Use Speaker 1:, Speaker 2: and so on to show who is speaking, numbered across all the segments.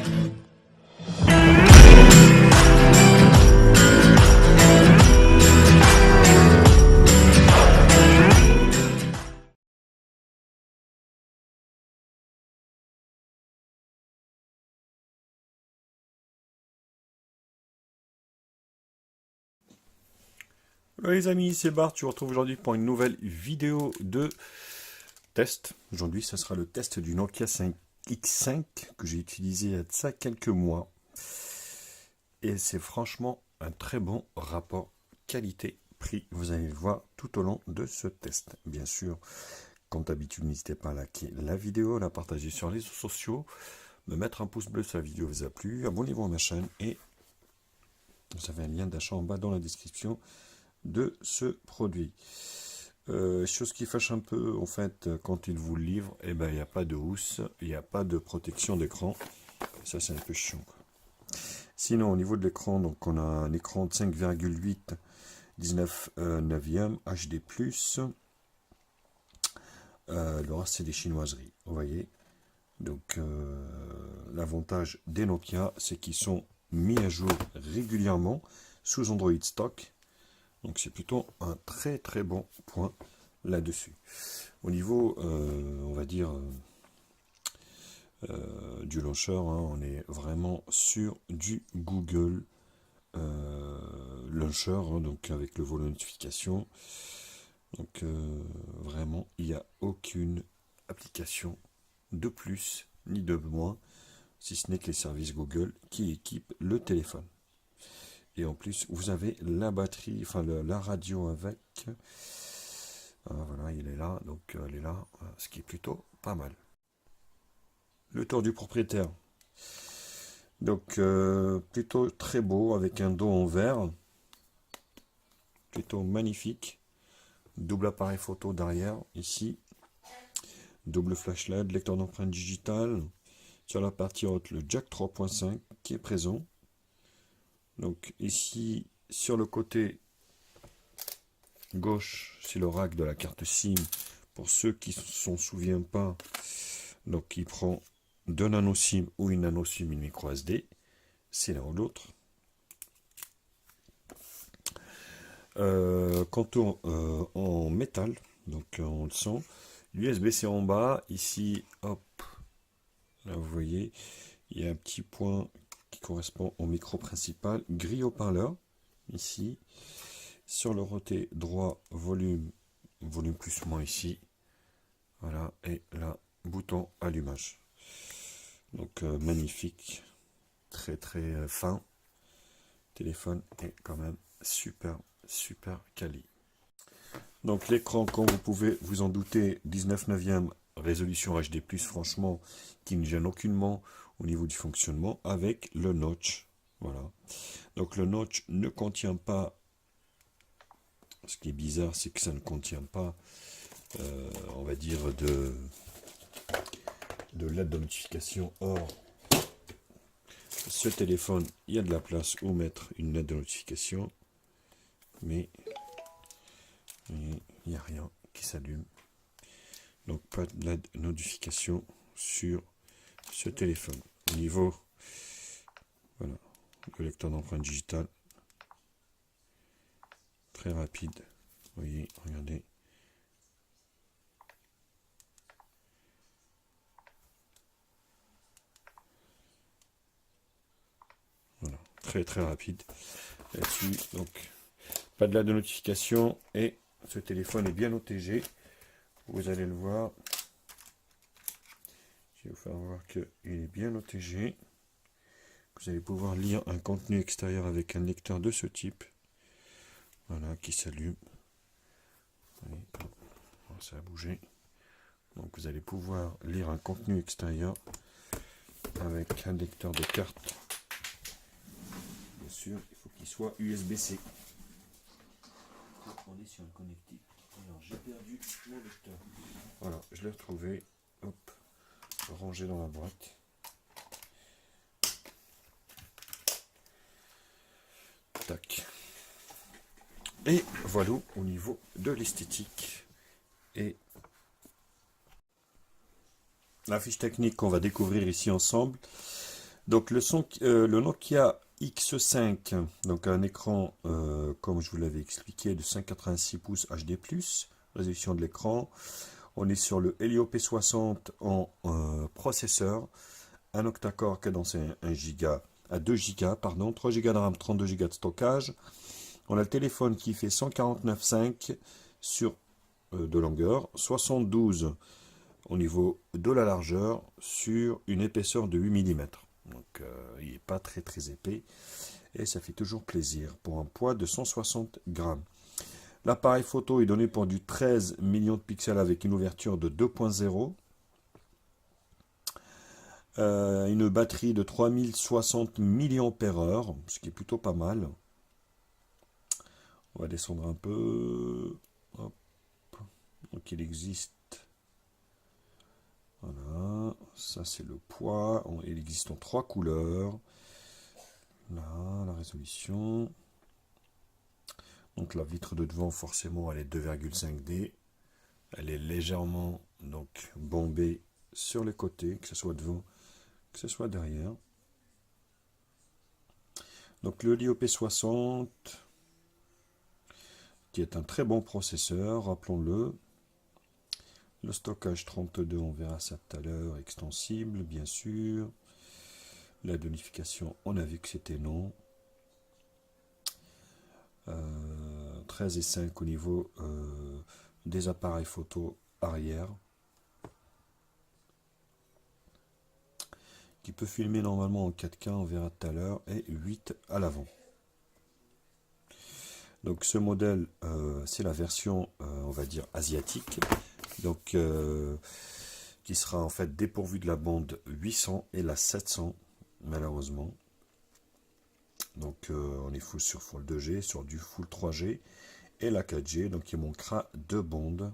Speaker 1: Hello les amis, c'est Bart, je vous retrouve aujourd'hui pour une nouvelle vidéo de test. Aujourd'hui, ce sera le test du Nokia 5X5 que j'ai utilisé il y a de ça quelques mois. Et c'est franchement un très bon rapport qualité-prix. Vous allez le voir tout au long de ce test. Bien sûr, comme d'habitude, n'hésitez pas à liker la vidéo, à la partager sur les réseaux sociaux, me mettre un pouce bleu si la vidéo vous a plu, abonnez-vous à ma chaîne et vous avez un lien d'achat en bas dans la description de ce produit. Chose qui fâche un peu, en fait, quand il vous le livre, eh ben, il n'y a pas de housse, il n'y a pas de protection d'écran. Ça, c'est un peu chiant, quoi. Sinon, au niveau de l'écran, donc on a un écran de 5,8 19 neuvième HD+. Le reste, c'est des chinoiseries, vous voyez. Donc, l'avantage des Nokia, c'est qu'ils sont mis à jour régulièrement sous Android stock. Donc c'est plutôt un très très bon point là-dessus. Au niveau, on va dire, du launcher, hein, on est vraiment sur du Google Launcher, hein, donc avec le volet notification. Donc vraiment, il n'y a aucune application de plus ni de moins, si ce n'est que les services Google qui équipent le téléphone. Et en plus, vous avez la batterie, enfin la radio avec. Voilà, il est là, donc elle est là, ce qui est plutôt pas mal. Le tour du propriétaire. Donc, plutôt très beau, avec un dos en verre. Plutôt magnifique. Double appareil photo derrière, ici. Double flash LED, lecteur d'empreintes digitales. Sur la partie haute, le jack 3.5 qui est présent. Donc ici, sur le côté gauche, c'est le rack de la carte SIM. Pour ceux qui ne s'en souviennent pas, donc il prend deux nano SIM ou une nano SIM, une micro SD. C'est l'un ou l'autre. Quant en métal, donc on le sent. L'USB-C en bas. Ici, hop, là vous voyez, il y a un petit point qui correspond au micro principal. Grille haut-parleur, ici. Sur le côté droit, volume plus ou moins ici. Voilà, et là, bouton allumage. Donc magnifique, très très fin. Téléphone est quand même super quali. Donc l'écran, comme vous pouvez vous en douter, 19 neuvième résolution HD+, franchement, qui ne gêne aucunement au niveau du fonctionnement, avec le notch. Voilà. Donc le notch ne contient pas, ce qui est bizarre, c'est que ça ne contient pas, on va dire, de LED de notification. Or, ce téléphone, il y a de la place où mettre une LED de notification, mais il n'y a rien qui s'allume. Donc pas de LED notification sur ce téléphone. Au niveau, voilà, le lecteur d'empreintes digitales, très rapide. Vous voyez, regardez. Voilà, très rapide là-dessus. Donc pas de LED de notification et ce téléphone est bien protégé. Vous allez le voir. Je vais vous faire voir qu'il est bien protégé. Vous allez pouvoir lire un contenu extérieur avec un lecteur de ce type. Voilà, qui s'allume. Ça a bougé. Donc vous allez pouvoir lire un contenu extérieur avec un lecteur de carte. Bien sûr, il faut qu'il soit USB-C. On est sur le connectique. Alors j'ai perdu mon lecteur. Voilà, je l'ai retrouvé. Hop, rangé dans la boîte. Tac. Et voilà au niveau de l'esthétique. Et la fiche technique qu'on va découvrir ici ensemble. Donc le Nokia X5, donc un écran, comme je vous l'avais expliqué, de 5,86 pouces HD+, résolution de l'écran. On est sur le Helio P60 en processeur, un octa-core cadencé 1 Go, à 2 Go, pardon, 3 Go de RAM, 32 Go de stockage. On a le téléphone qui fait 149,5 sur de longueur, 72 au niveau de la largeur sur une épaisseur de 8 mm. Donc il n'est pas très très épais et ça fait toujours plaisir pour un poids de 160 grammes. L'appareil photo est donné pour du 13 millions de pixels avec une ouverture de 2.0. Une batterie de 3060 mAh, ce qui est plutôt pas mal. On va descendre un peu. Hop. Donc il existe. Voilà, ça c'est le poids. Il existe en 3 couleurs. Là, la résolution. Donc la vitre de devant, forcément, elle est 2,5D. Elle est légèrement donc bombée sur les côtés, que ce soit devant, que ce soit derrière. Donc le Helio P60, qui est un très bon processeur, rappelons-le. Le stockage 32, on verra ça tout à l'heure, extensible, bien sûr. La donification, on a vu que c'était non. 13,5 au niveau des appareils photo arrière. Qui peut filmer normalement en 4K, on verra tout à l'heure, et 8 à l'avant. Donc ce modèle, c'est la version, on va dire, asiatique, donc qui sera en fait dépourvue de la bande 800 et la 700, malheureusement. Donc on est full sur Full 2G, sur du Full 3G et la 4G, donc il manquera 2 bandes.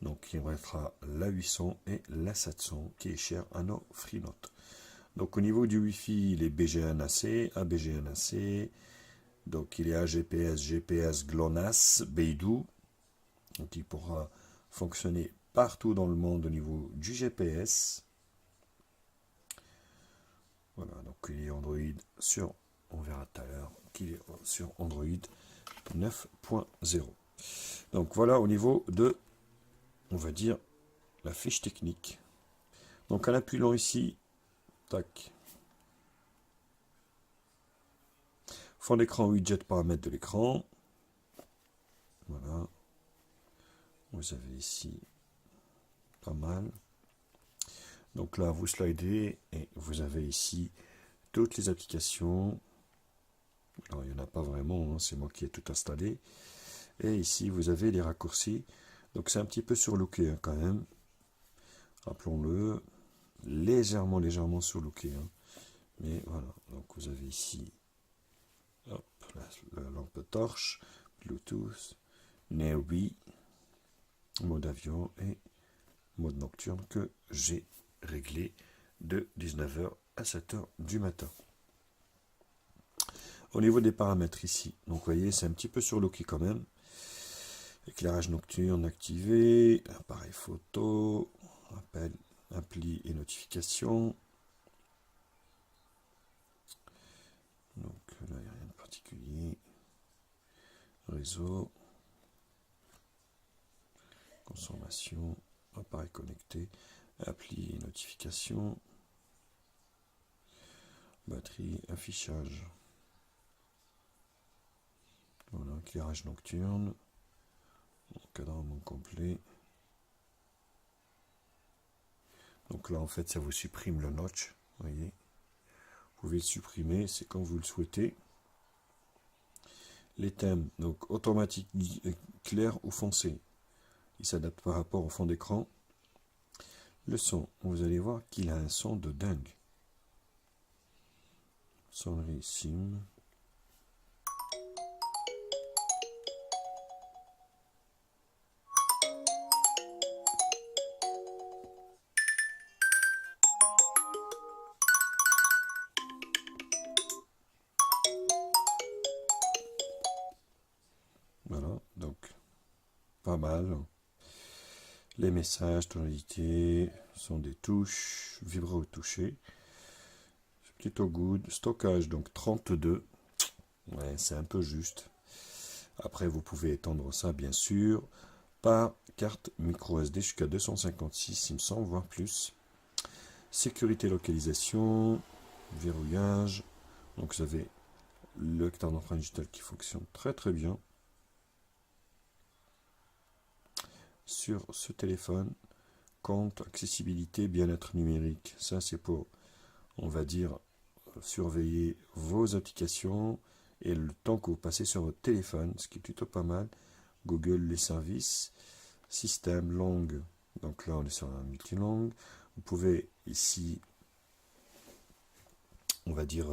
Speaker 1: Donc il restera la 800 et la 700 qui est chère à nos freenotes. Donc au niveau du Wi-Fi, il est BGNAC, ABGNAC, donc il est AGPS, GPS, GLONASS, Beidou. Donc il pourra fonctionner partout dans le monde au niveau du GPS. Voilà, donc il est Android sur, on verra tout à l'heure qu'il est sur Android 9.0. Donc voilà au niveau de, on va dire, la fiche technique. Donc en appuyant ici, tac. Fond d'écran, widget, paramètres de l'écran. Voilà. Vous avez ici pas mal. Donc là, vous slidez et vous avez ici toutes les applications. Alors, il n'y en a pas vraiment, hein, c'est moi qui ai tout installé. Et ici, vous avez les raccourcis. Donc, c'est un petit peu surlooké hein, quand même. Rappelons-le. Légèrement surlooké. Hein. Mais voilà. Donc, vous avez ici hop, la lampe torche, Bluetooth, Neobi, mode avion et mode nocturne que j'ai réglé de 19h à 7h du matin. Au niveau des paramètres ici, donc vous voyez, c'est un petit peu surlooké quand même. Éclairage nocturne activé, appareil photo, appel, appli et notification. Donc là, il n'y a rien de particulier. Réseau, consommation, appareil connecté, appli et notification, batterie, affichage. Voilà, éclairage nocturne, encadrement complet. Donc là, en fait, ça vous supprime le notch, vous voyez. Vous pouvez le supprimer, c'est quand vous le souhaitez. Les thèmes, donc automatique, clair ou foncé. Il s'adapte par rapport au fond d'écran. Le son, vous allez voir qu'il a un son de dingue. Sonnerie SIM. Voilà, donc pas mal. Les messages, tonalité, sont des touches, vibrer au toucher. Ce plutôt good. Stockage, donc 32. Ouais, c'est un peu juste. Après, vous pouvez étendre ça, bien sûr, par carte micro SD jusqu'à 256, il me semble, voire plus. Sécurité, localisation, verrouillage. Donc, vous avez le lecteur d'empreinte digitale qui fonctionne très très bien sur ce téléphone. Compte, accessibilité, bien-être numérique. Ça, c'est pour, on va dire, surveiller vos applications et le temps que vous passez sur votre téléphone, ce qui est plutôt pas mal. Google, les services, système, langue. Donc là, on est sur un multilangue. Vous pouvez ici, on va dire,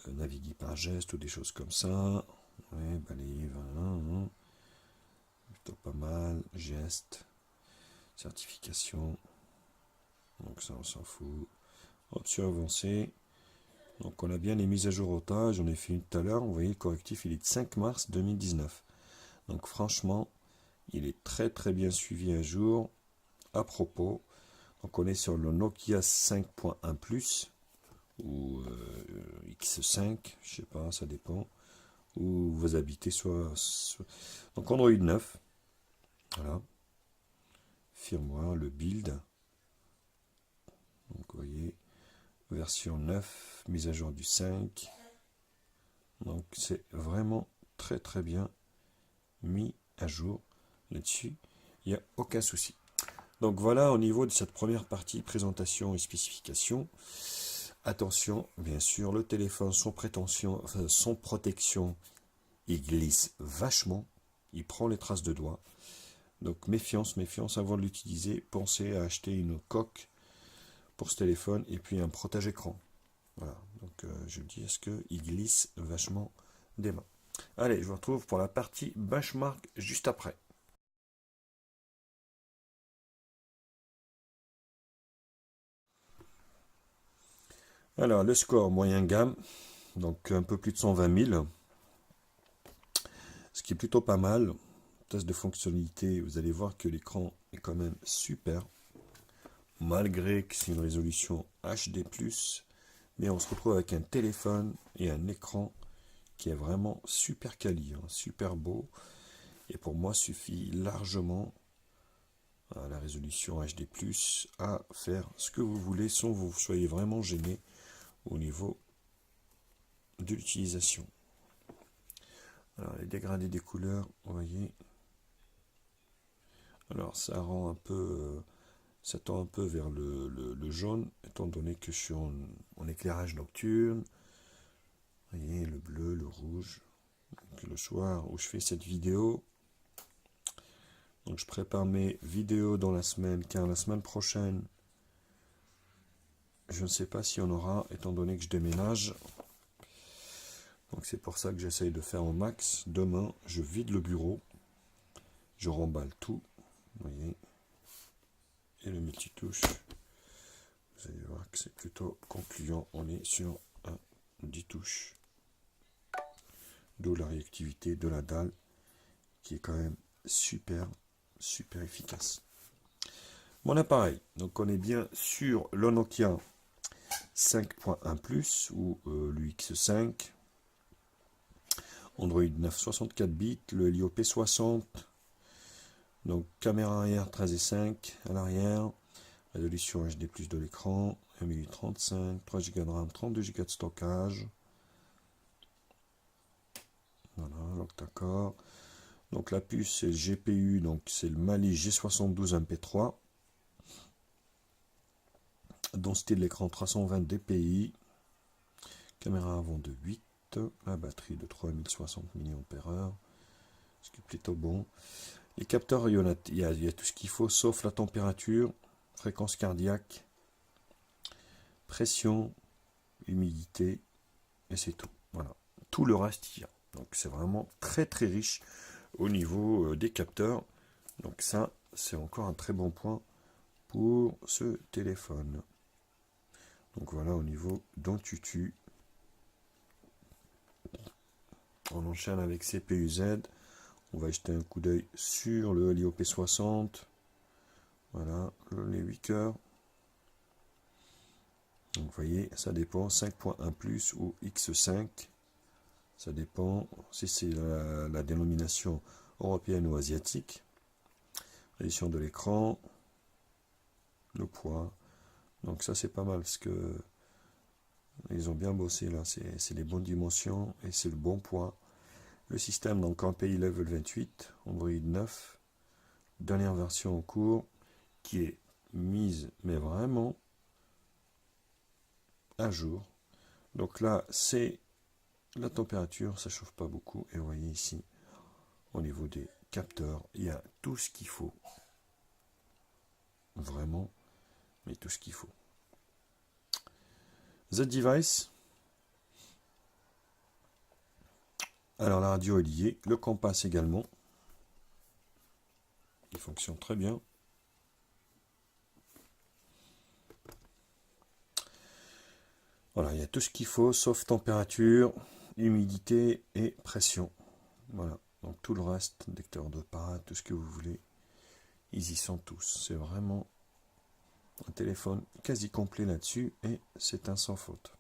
Speaker 1: naviguer par geste ou des choses comme ça. Ouais, balayer, voilà, plutôt pas mal. Geste, certification. Donc ça, on s'en fout. Option avancée. Donc on a bien les mises à jour au tas. J'en ai fait une tout à l'heure. Vous voyez, le correctif, il est de 5 mars 2019. Donc franchement, il est très très bien suivi à jour. À propos, donc on est sur le Nokia 5.1 Plus ou X5, je sais pas, ça dépend où vous habitez, donc Android 9, voilà, firmware, le build, donc vous voyez, version 9, mise à jour du 5, donc c'est vraiment très très bien mis à jour là-dessus, il n'y a aucun souci. Donc voilà au niveau de cette première partie présentation et spécification. Attention, bien sûr, le téléphone, son protection, il glisse vachement, il prend les traces de doigts. Donc méfiance, méfiance avant de l'utiliser. Pensez à acheter une coque pour ce téléphone et puis un protège-écran. Voilà, donc je dis, est-ce qu'il glisse vachement des mains. Allez, je vous retrouve pour la partie benchmark juste après. Alors, le score moyen gamme, donc un peu plus de 120 000, ce qui est plutôt pas mal. Test de fonctionnalité, vous allez voir que l'écran est quand même super, malgré que c'est une résolution HD+, mais on se retrouve avec un téléphone et un écran qui est vraiment super quali, hein, super beau, et pour moi suffit largement à la résolution HD+, à faire ce que vous voulez sans que vous soyez vraiment gêné au niveau de l'utilisation. Alors les dégradés des couleurs, vous voyez, alors ça rend un peu, ça tend un peu vers le jaune, étant donné que je suis en éclairage nocturne. Vous voyez, le bleu, le rouge. Donc, le soir où je fais cette vidéo, donc je prépare mes vidéos dans la semaine, car la semaine prochaine, je ne sais pas si on aura, étant donné que je déménage. Donc c'est pour ça que j'essaye de faire au max. Demain, je vide le bureau, je remballe tout, vous voyez, et le multitouche. Vous allez voir que c'est plutôt concluant. On est sur un 10 touches. D'où la réactivité de la dalle qui est quand même super, super efficace. Mon appareil, donc on est bien sur le Nokia 5.1 Plus ou l'UX5. Android 9 64 bits, le Helio P60. Donc caméra arrière 13,5 à l'arrière. Résolution HD+ de l'écran, 1035, 3 Go de RAM, 32 Go de stockage. Voilà, donc d'accord. Donc la puce c'est le GPU, donc c'est le Mali G72 MP3. Densité de l'écran 320 dpi. Caméra avant de 8. La batterie de 3060 mAh. Ce qui est plutôt bon. Les capteurs, il y a tout ce qu'il faut sauf la température, fréquence cardiaque, pression, humidité, et c'est tout. Voilà. Tout le reste, il y a. Donc c'est vraiment très très riche au niveau des capteurs. Donc ça, c'est encore un très bon point pour ce téléphone. Donc voilà au niveau d'Antutu. On enchaîne avec CPU-Z. On va jeter un coup d'œil sur le Helio P60. Voilà, les 8 cœurs. Donc, vous voyez, ça dépend, 5.1 plus ou X5. Ça dépend si c'est la dénomination européenne ou asiatique. L'édition de l'écran, le poids. Donc ça c'est pas mal parce que ils ont bien bossé là. C'est les bonnes dimensions et c'est le bon poids. Le système, donc en pays level 28, Android 9. Dernière version en cours qui est mise mais vraiment à jour. Donc là c'est la température, ça chauffe pas beaucoup. Et vous voyez ici, au niveau des capteurs, il y a tout ce qu'il faut. Vraiment, mais tout ce qu'il faut. Z-Device. Alors la radio est liée, le Compass également. Il fonctionne très bien. Voilà, il y a tout ce qu'il faut, sauf température, humidité et pression. Voilà, donc tout le reste, lecteur de parade, tout ce que vous voulez, ils y sont tous. C'est vraiment un téléphone quasi complet là-dessus et c'est un sans faute.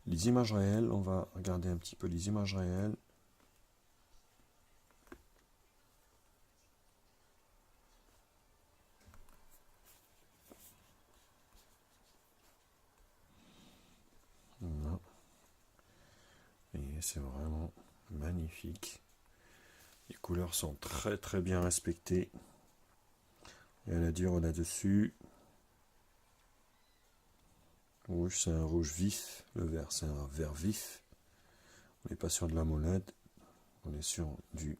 Speaker 1: Les images réelles, on va regarder un petit peu les images réelles. Voilà. Et c'est vraiment magnifique. Les couleurs sont très très bien respectées. Il y a la dire là-dessus. Rouge, c'est un rouge vif. Le vert, c'est un vert vif. On n'est pas sur de la molette. On est sur du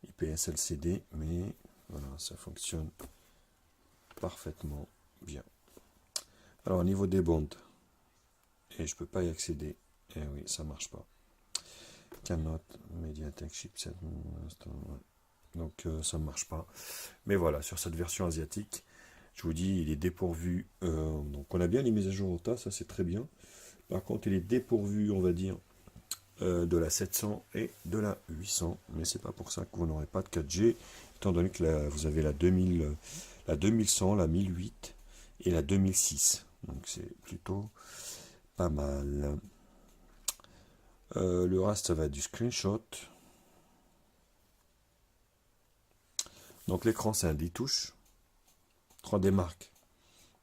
Speaker 1: IPS LCD. Mais voilà, ça fonctionne parfaitement bien. Alors, au niveau des bandes, et je peux pas y accéder. Et oui, ça marche pas. Canon, Mediatek, chipset. Donc, ça ne marche pas. Mais voilà, sur cette version asiatique, je vous dis, il est dépourvu. Donc, on a bien les mises à jour au tas, ça c'est très bien. Par contre, il est dépourvu, on va dire, de la 700 et de la 800. Mais c'est pas pour ça que vous n'aurez pas de 4G, étant donné que vous avez la 2000, la 2100, la 1008 et la 2006. Donc, c'est plutôt pas mal. Le reste, ça va être du screenshot. Donc, l'écran, c'est un 10 touches. 3D Mark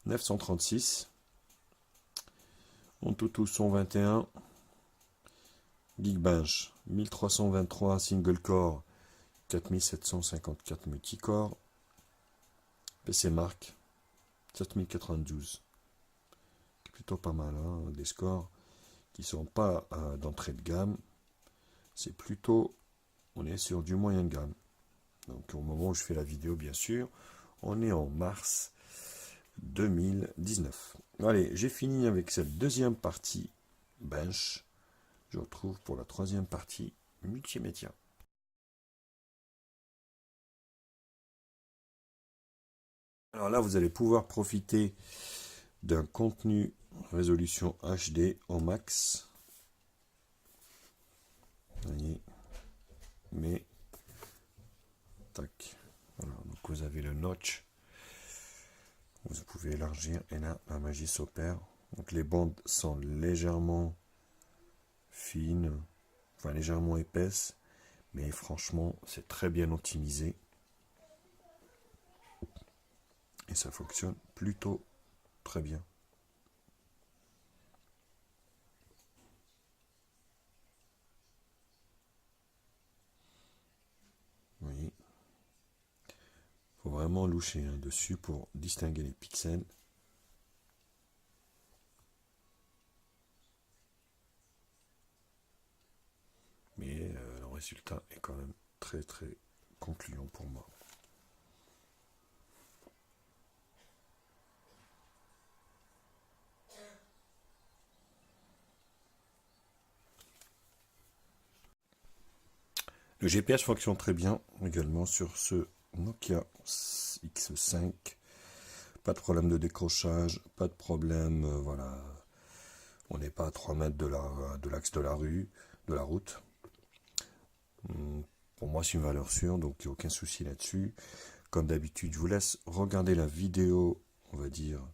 Speaker 1: 936. AnTuTu 121. Geekbench 1323 single core 4754 multicore. PC Mark 7092. Plutôt pas mal, hein, des scores qui sont pas d'entrée de gamme. C'est plutôt, on est sur du moyen de gamme. Donc au moment où je fais la vidéo, bien sûr, on est en mars 2019. Allez, j'ai fini avec cette deuxième partie bench. Je retrouve pour la troisième partie multimédia. Alors là, vous allez pouvoir profiter d'un contenu résolution HD au max. Vous voyez, mais tac. Voilà, donc vous avez le notch. Vous pouvez élargir et là, la magie s'opère. Donc les bandes sont légèrement fines, enfin légèrement épaisses, mais franchement, c'est très bien optimisé. Et ça fonctionne plutôt très bien. Vous voyez, faut vraiment loucher dessus pour distinguer les pixels. Mais le résultat est quand même très très concluant pour moi. Le GPS fonctionne très bien également sur ce Nokia X5. Pas de problème de décrochage, pas de problème, voilà. On n'est pas à 3 mètres de l'axe de la rue, de la route. Pour moi, c'est une valeur sûre, donc il n'y a aucun souci là-dessus. Comme d'habitude, je vous laisse regarder la vidéo, on va dire,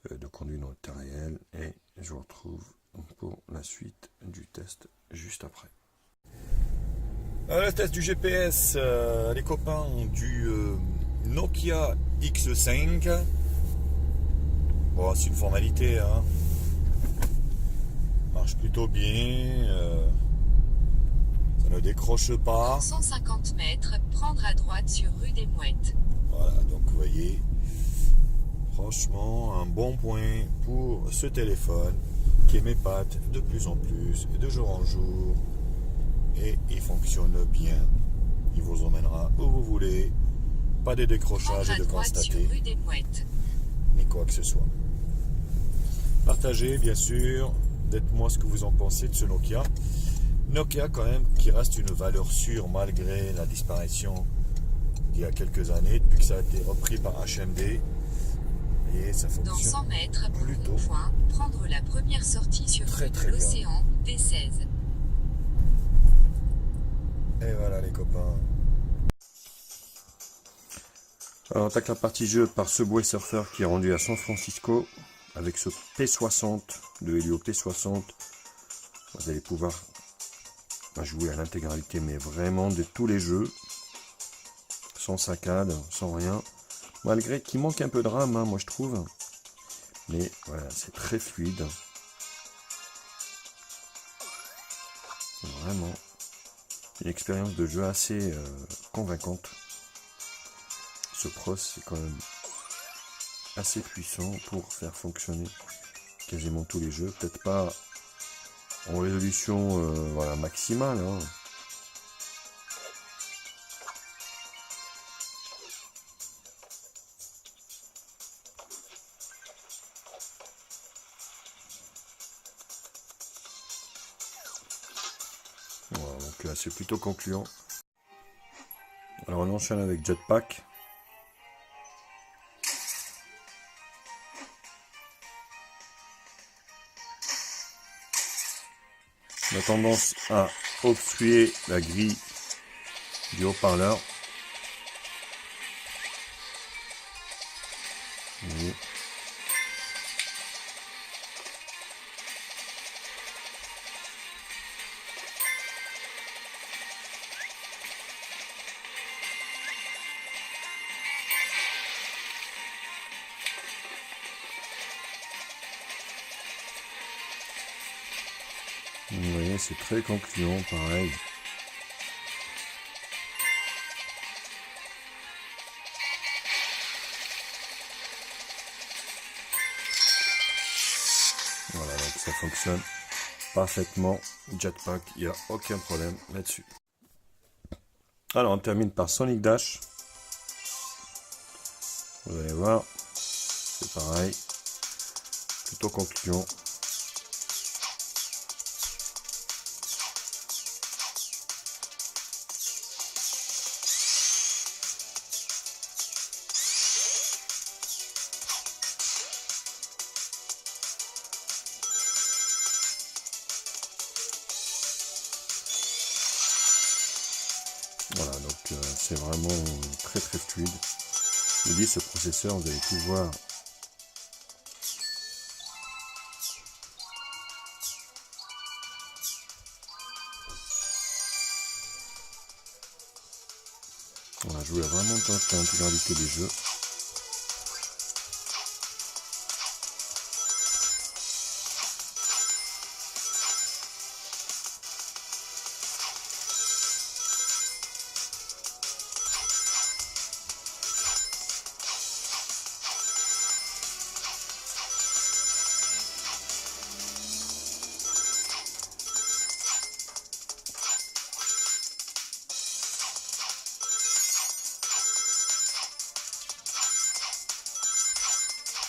Speaker 1: de conduite dans le temps réel. Et je vous retrouve pour la suite du test juste après. Le test du GPS, les copains du Nokia X5. Bon, c'est une formalité, hein. Marche plutôt bien. Ça ne décroche pas.
Speaker 2: Dans 150 mètres, prendre à droite sur rue des Mouettes.
Speaker 1: Voilà, donc vous voyez, franchement, un bon point pour ce téléphone qui m'épate de plus en plus, de jour en jour. Et il fonctionne bien. Il vous emmènera où vous voulez. Pas de décrochage et de constater, ni quoi que ce soit. Partagez, bien sûr. Dites-moi ce que vous en pensez de ce Nokia. Nokia, quand même, qui reste une valeur sûre malgré la disparition il y a quelques années, depuis que ça a été repris par HMD. Et ça fonctionne.
Speaker 2: Dans 100 mètres,
Speaker 1: plutôt
Speaker 2: point, prendre la première sortie sur
Speaker 1: très
Speaker 2: de l'océan, D16.
Speaker 1: Et voilà les copains. Alors on attaque la partie jeu par Subway Surfer qui est rendu à San Francisco avec ce P60, de Helio P60. Vous allez pouvoir jouer à l'intégralité, mais vraiment de tous les jeux, sans saccade, sans rien, malgré qu'il manque un peu de RAM, hein, moi je trouve. Mais voilà, c'est très fluide. Vraiment une expérience de jeu assez convaincante. Ce pros c'est quand même assez puissant pour faire fonctionner quasiment tous les jeux. Peut-être pas en résolution voilà, maximale. Hein. Voilà, donc c'est plutôt concluant. Alors on enchaîne avec Jetpack. On a tendance à obstruer la grille du haut-parleur. Oui. Vous voyez, c'est très concluant, pareil. Voilà, donc ça fonctionne parfaitement. Jetpack, il n'y a aucun problème là-dessus. Alors, on termine par Sonic Dash. Vous allez voir, c'est pareil. Plutôt concluant. Voilà, donc c'est vraiment très très fluide. Je vous dis, ce processeur, vous allez pouvoir jouer vraiment dans l'intégralité des jeux.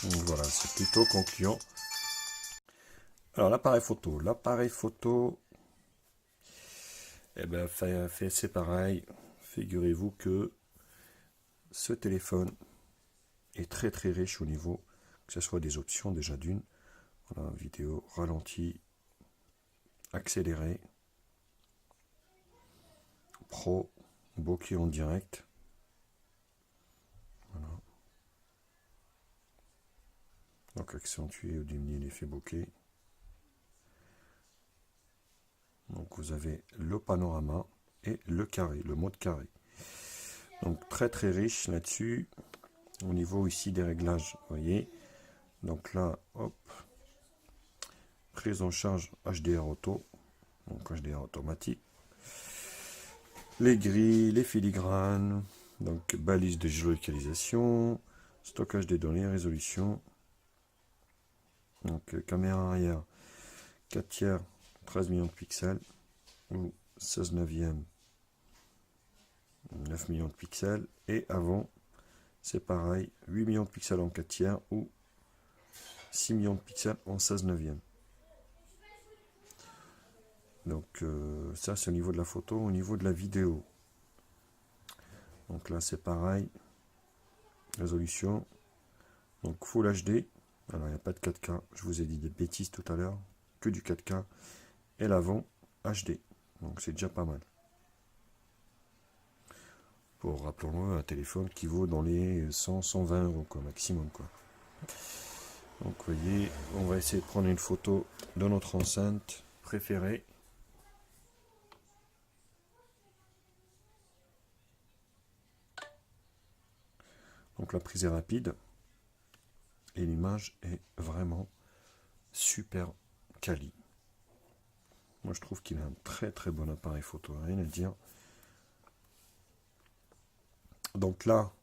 Speaker 1: Donc voilà, c'est plutôt concluant. Alors l'appareil photo, eh ben c'est pareil. Figurez-vous que ce téléphone est très très riche au niveau, que ce soit des options déjà d'une, voilà, vidéo ralenti, accéléré, pro, bokeh en direct. Voilà. Donc accentuer ou diminuer l'effet bokeh. Donc vous avez le panorama et le carré, le mode carré. Donc très très riche là-dessus. Au niveau ici des réglages, vous voyez. Donc là, hop, prise en charge HDR auto, donc HDR automatique. Les grilles, les filigranes, donc balise de géolocalisation, stockage des données, résolution. Donc caméra arrière 4 tiers, 13 millions de pixels, ou 16 neuvième, 9 millions de pixels. Et avant, c'est pareil, 8 millions de pixels en 4 tiers, ou 6 millions de pixels en 16 neuvième. Donc ça c'est au niveau de la photo. Au niveau de la vidéo, donc là c'est pareil, résolution, donc Full HD. Alors il n'y a pas de 4K, je vous ai dit des bêtises tout à l'heure, que du 4K, et l'avant HD, donc c'est déjà pas mal. Pour, rappelons-le, un téléphone qui vaut dans les 100-120 euros quoi, maximum quoi. Donc vous voyez, on va essayer de prendre une photo de notre enceinte préférée. Donc la prise est rapide et l'image est vraiment super quali. Moi je trouve qu'il a un très très bon appareil photo, rien à dire. Donc là,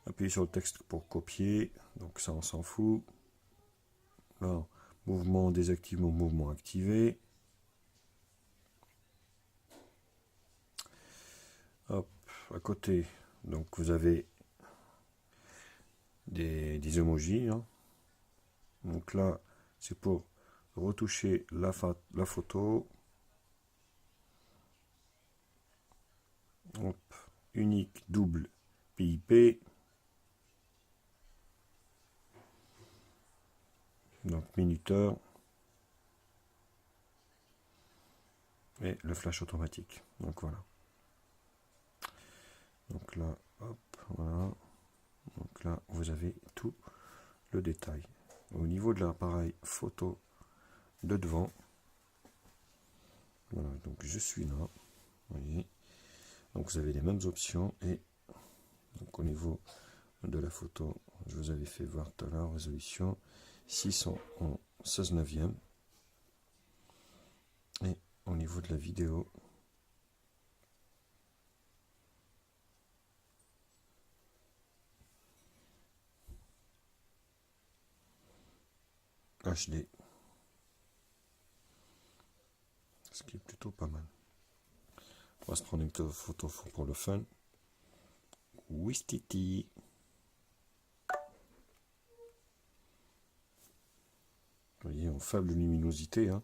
Speaker 1: appuyez sur le texte pour copier, donc ça on s'en fout. Là, mouvement désactivé ou mouvement activé. Hop, à côté, donc vous avez des emojis. Hein. Donc là, c'est pour retoucher la photo. Hop, unique, double, PIP. Donc minuteur. Et le flash automatique. Donc voilà. Donc là, hop, voilà. Donc là, vous avez tout le détail. Au niveau de l'appareil photo de devant, voilà, donc je suis là, vous voyez. Donc vous avez les mêmes options et donc au niveau de la photo, je vous avais fait voir tout à l'heure, résolution 600 en 16 neuvième. Et au niveau de la vidéo, HD, ce qui est plutôt pas mal. On va se prendre une photo pour le fun. Wistiti. Vous voyez, en faible luminosité, hein.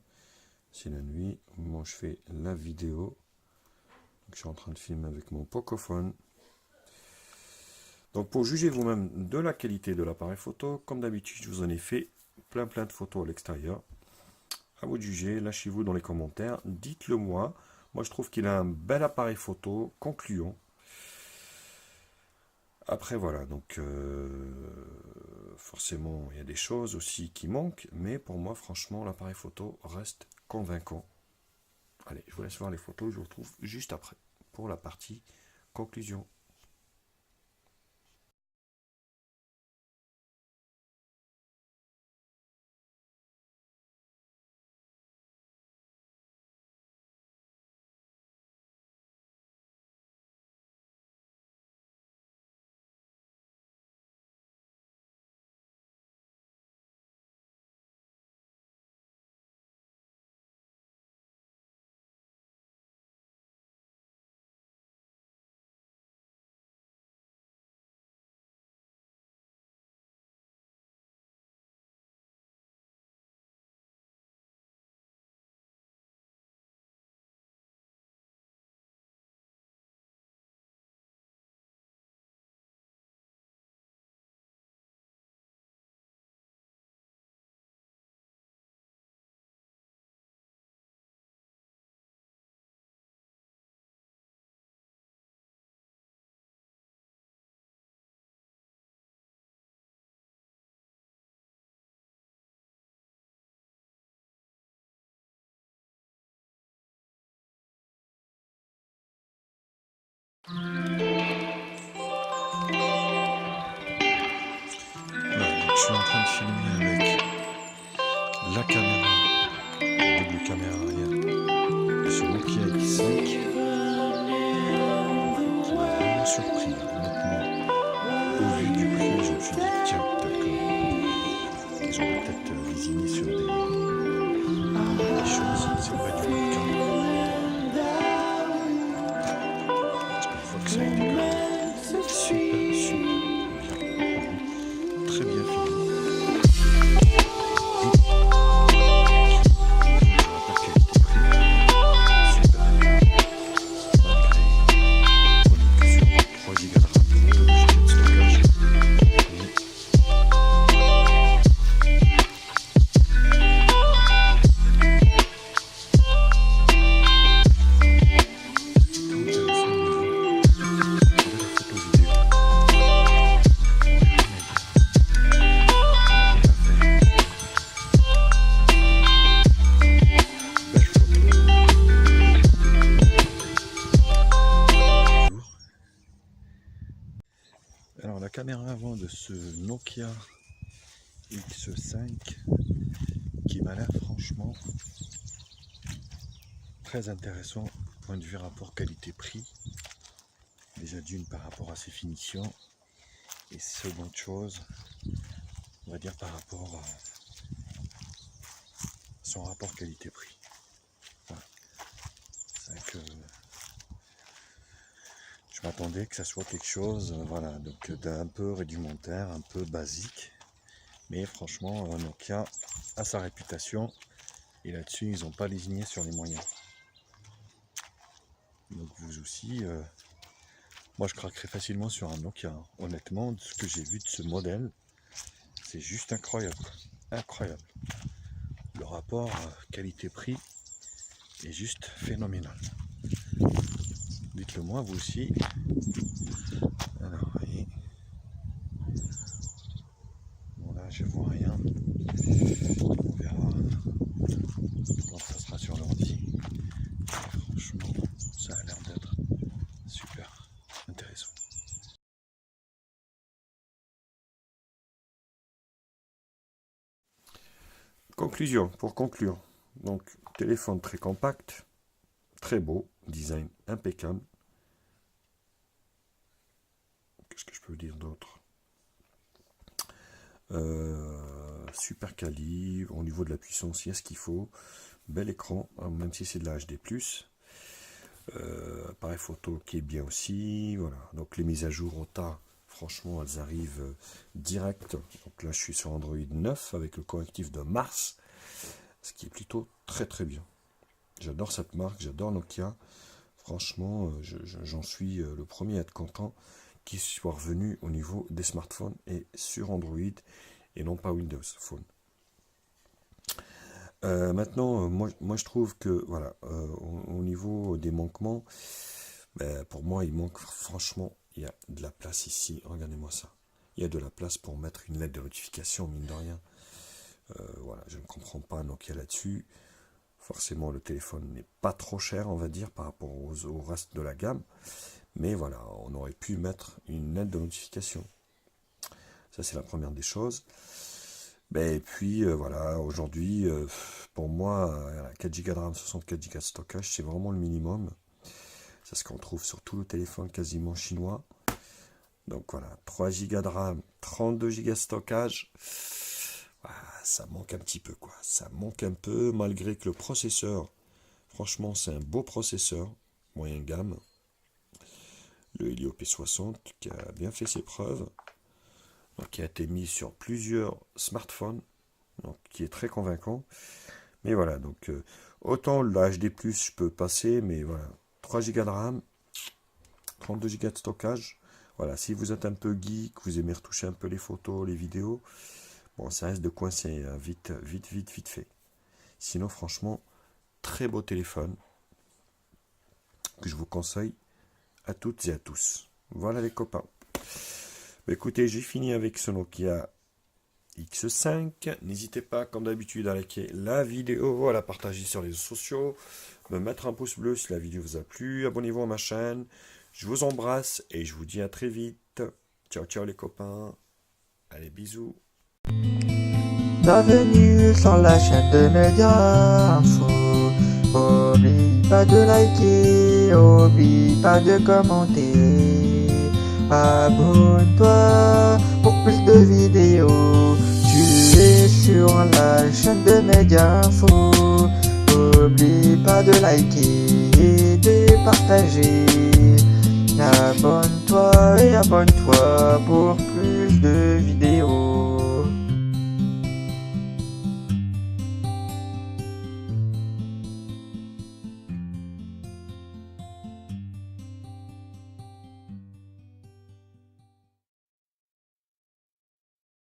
Speaker 1: C'est la nuit, au moment où je fais la vidéo. Donc, je suis en train de filmer avec mon Pocophone. Donc pour juger vous-même de la qualité de l'appareil photo, comme d'habitude, je vous en ai fait plein de photos à l'extérieur. À vous de juger, lâchez-vous dans les commentaires, dites-le moi. Moi je trouve qu'il a un bel appareil photo, concluant. Après voilà, donc forcément il y a des choses aussi qui manquent, mais pour moi franchement l'appareil photo reste convaincant. Allez, je vous laisse voir les photos, je vous retrouve juste après pour la partie conclusion. Voilà, donc je suis en train de filmer avec la caméra, double caméra arrière de ce Nokia X5 qui m'a vraiment surpris, honnêtement. Au vu du prix, je me suis dit, tiens, d'accord, j'aurais peut-être lésiné sur des choses, c'est pas du Nokia. Une fois que ça a été quand même super, super bien rendu, très bien fini. Alors la caméra avant de ce Nokia X5 qui m'a l'air franchement très intéressant point de vue rapport qualité-prix. Déjà d'une par rapport à ses finitions et seconde chose, on va dire par rapport à son rapport qualité-prix. Voilà. C'est vrai que je m'attendais que ça soit quelque chose voilà, donc d'un peu rudimentaire, un peu basique. Mais franchement, Nokia a sa réputation et là-dessus, ils n'ont pas lésiné sur les moyens. Donc vous aussi, moi je craquerais facilement sur un Nokia. Honnêtement, de ce que j'ai vu de ce modèle, c'est juste incroyable. Incroyable. Le rapport qualité-prix est juste phénoménal. Dites-le moi vous aussi. Alors, voyez. Bon là, je vois rien. On verra quand ça sera sur l'ordi. Franchement, ça a l'air d'être super intéressant. Conclusion, pour conclure. Donc, téléphone très compact, très beau, design impeccable. Qu'est-ce que je peux dire d'autre? Super quali, au niveau de la puissance, il y a ce qu'il faut. Bel écran, même si c'est de la HD+. Appareil photo qui est bien aussi. Voilà. Donc les mises à jour au tas, franchement, elles arrivent direct. Donc là, je suis sur Android 9 avec le correctif de mars, ce qui est plutôt très très bien. J'adore cette marque, j'adore Nokia. Franchement, j'en suis le premier à être content qu'il soit revenu au niveau des smartphones et sur Android et non pas Windows Phone. Maintenant, moi je trouve que voilà, au niveau des manquements, pour moi il manque franchement, il y a de la place ici, regardez-moi ça. Il y a de la place pour mettre une lettre de notification, mine de rien. Voilà, je ne comprends pas Nokia là-dessus. Forcément, le téléphone n'est pas trop cher, on va dire, par rapport au reste de la gamme. Mais voilà, on aurait pu mettre une lettre de notification. Ça, c'est la première des choses. Et puis, voilà, aujourd'hui, pour moi, 4 Go de RAM, 64 Go de stockage, c'est vraiment le minimum. C'est ce qu'on trouve sur tout le téléphone quasiment chinois. Donc voilà, 3 Go de RAM, 32 Go de stockage. Ça manque un petit peu, quoi. Ça manque un peu, malgré que le processeur, franchement, c'est un beau processeur, moyen gamme. Le Helio P60, qui a bien fait ses preuves, donc, qui a été mis sur plusieurs smartphones, donc qui est très convaincant. Mais voilà, donc autant le HD+, je peux passer, mais voilà, 3 Go de RAM, 32 Go de stockage. Voilà, si vous êtes un peu geek, vous aimez retoucher un peu les photos, les vidéos, bon, ça reste de coincer vite fait. Sinon, franchement, très beau téléphone que je vous conseille à toutes et à tous. Voilà les copains. Écoutez, j'ai fini avec ce Nokia X5. N'hésitez pas, comme d'habitude, à liker la vidéo, à la partager sur les réseaux sociaux, me mettre un pouce bleu si la vidéo vous a plu. Abonnez-vous à ma chaîne. Je vous embrasse et je vous dis à très vite. Ciao, ciao les copains. Allez, bisous.
Speaker 3: Bienvenue sur la chaîne de Média Info. Oublie pas de liker, oublie pas de commenter. Abonne-toi pour plus de vidéos. Tu es sur la chaîne de Média Info. Oublie pas de liker et de partager. Abonne-toi et abonne-toi pour plus de vidéos.